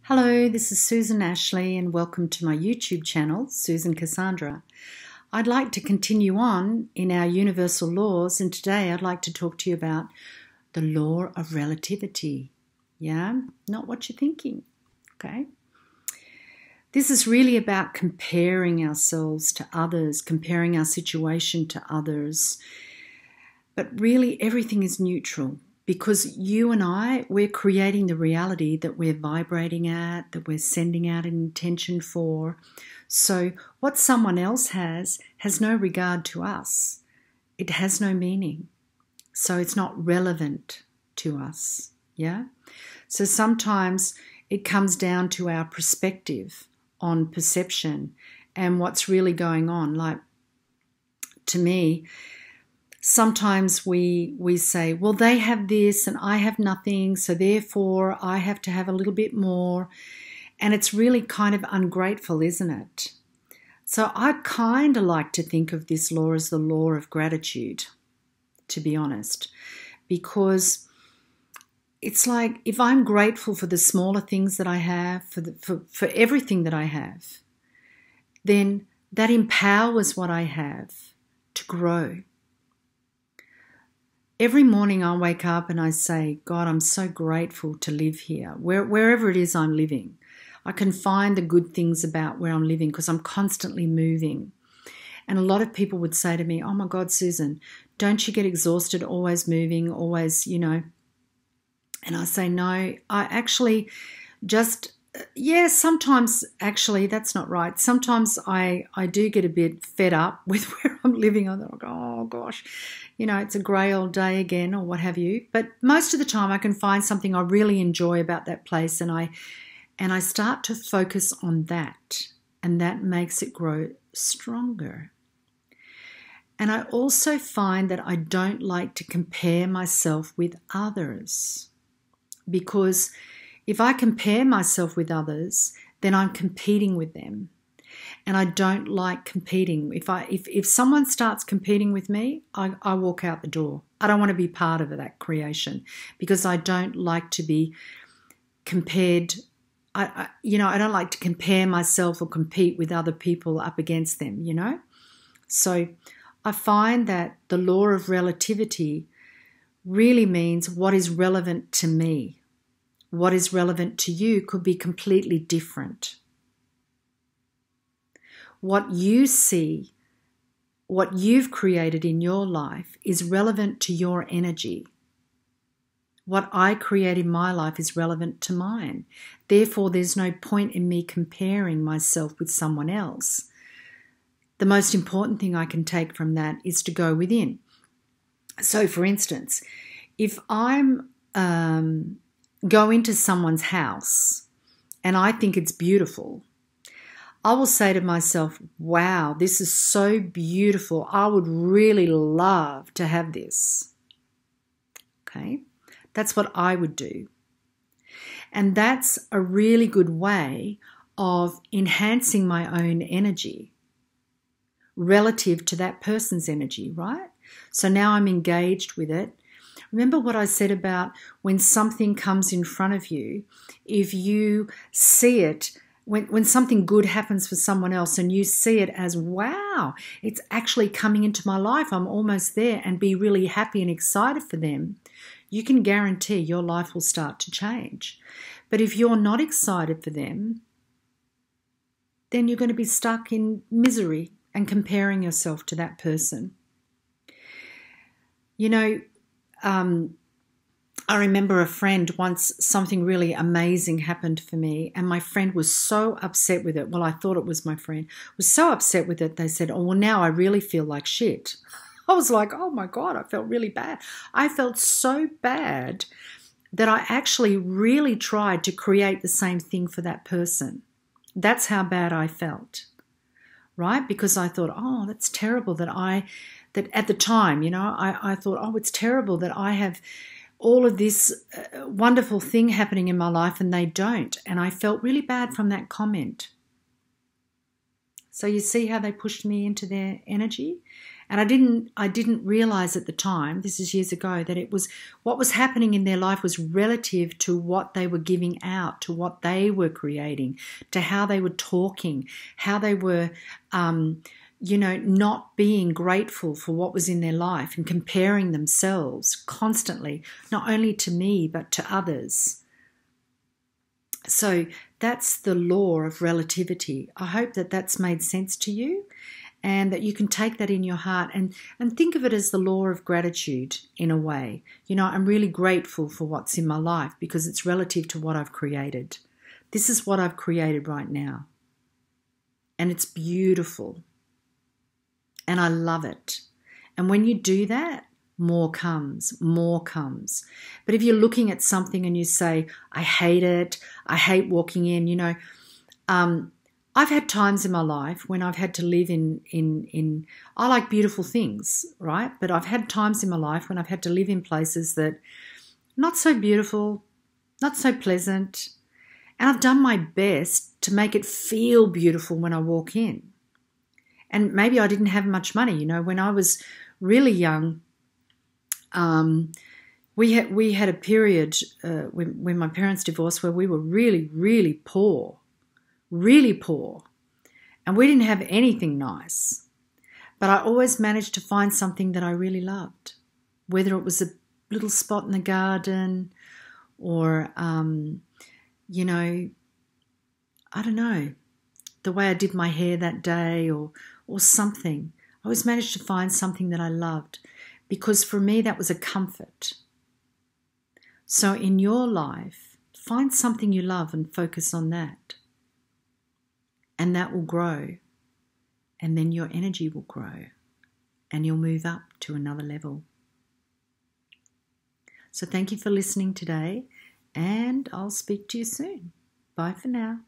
Hello, this is Susan Ashley and welcome to my YouTube channel, Susan Kassandra. I'd like to continue on in our universal laws, and today I'd like to talk to you about the law of relativity. Yeah, not what you're thinking, okay? This is really about comparing ourselves to others, comparing our situation to others, but really everything is neutral. Because you and we're creating the reality that we're vibrating at, that we're sending out an intention for. So what someone else has no regard to us. It has no meaning. So it's not relevant to us. Yeah? So sometimes it comes down to our perspective on perception and what's really going on. Like, to me, sometimes we say, well, they have this and I have nothing, so therefore I have to have a little bit more. And it's really kind of ungrateful, isn't it? So I kind of like to think of this law as the law of gratitude, to be honest, because it's like if I'm grateful for the smaller things that I have, for everything that I have, then that empowers what I have to grow. Every morning I wake up and I say, God, I'm so grateful to live here. Wherever it is I'm living, I can find the good things about where I'm living because I'm constantly moving. And a lot of people would say to me, oh my God, Susan, don't you get exhausted always moving, always, And I say, no, I actually just, sometimes actually that's not right. Sometimes I do get a bit fed up with where I'm living. I'm like, oh gosh, it's a grey old day again or what have you. But most of the time I can find something I really enjoy about that place and I start to focus on that, and that makes it grow stronger. And I also find that I don't like to compare myself with others, because if I compare myself with others, then I'm competing with them. And I don't like competing. If someone starts competing with me, I walk out the door. I don't want to be part of that creation because I don't like to be compared. I don't like to compare myself or compete with other people up against them, So I find that the law of relativity really means what is relevant to me. What is relevant to you could be completely different. What you see, what you've created in your life is relevant to your energy. What I create in my life is relevant to mine. Therefore, there's no point in me comparing myself with someone else. The most important thing I can take from that is to go within. So, for instance, if I'm go into someone's house and I think it's beautiful, I will say to myself, wow, this is so beautiful. I would really love to have this. Okay, that's what I would do. And that's a really good way of enhancing my own energy relative to that person's energy, right? So now I'm engaged with it. Remember what I said about when something comes in front of you, if you see it, when something good happens for someone else and you see it as, wow, it's actually coming into my life, I'm almost there, and be really happy and excited for them, you can guarantee your life will start to change. But if you're not excited for them, then you're going to be stuck in misery and comparing yourself to that person. I remember a friend once, something really amazing happened for me, and my friend was so upset with it. Well, I thought it was my friend, was so upset with it. They said, oh, well, now I really feel like shit. I was like, oh my God, I felt really bad. I felt so bad that I actually really tried to create the same thing for that person. That's how bad I felt, right? Because I thought, oh, that's terrible that at the time, I thought, oh, it's terrible that I have all of this wonderful thing happening in my life and they don't. And I felt really bad from that comment. So you see how they pushed me into their energy? And I didn't realize at the time, this is years ago, that it was what was happening in their life was relative to what they were giving out, to what they were creating, to how they were talking, how they were, not being grateful for what was in their life and comparing themselves constantly, not only to me, but to others. So that's the law of relativity. I hope that that's made sense to you and that you can take that in your heart and think of it as the law of gratitude in a way. I'm really grateful for what's in my life because it's relative to what I've created. This is what I've created right now. And it's beautiful. And I love it. And when you do that, more comes. But if you're looking at something and you say, I hate it, I hate walking in, I've had times in my life when I've had to live in I like beautiful things, right? But I've had times in my life when I've had to live in places that not so beautiful, not so pleasant, and I've done my best to make it feel beautiful when I walk in. And maybe I didn't have much money. When I was really young, we had a period when my parents divorced where we were really, really poor, and we didn't have anything nice. But I always managed to find something that I really loved, whether it was a little spot in the garden or, I don't know, the way I did my hair that day or something. I always managed to find something that I loved because for me that was a comfort. So in your life, find something you love and focus on that. And that will grow. And then your energy will grow. And you'll move up to another level. So thank you for listening today. And I'll speak to you soon. Bye for now.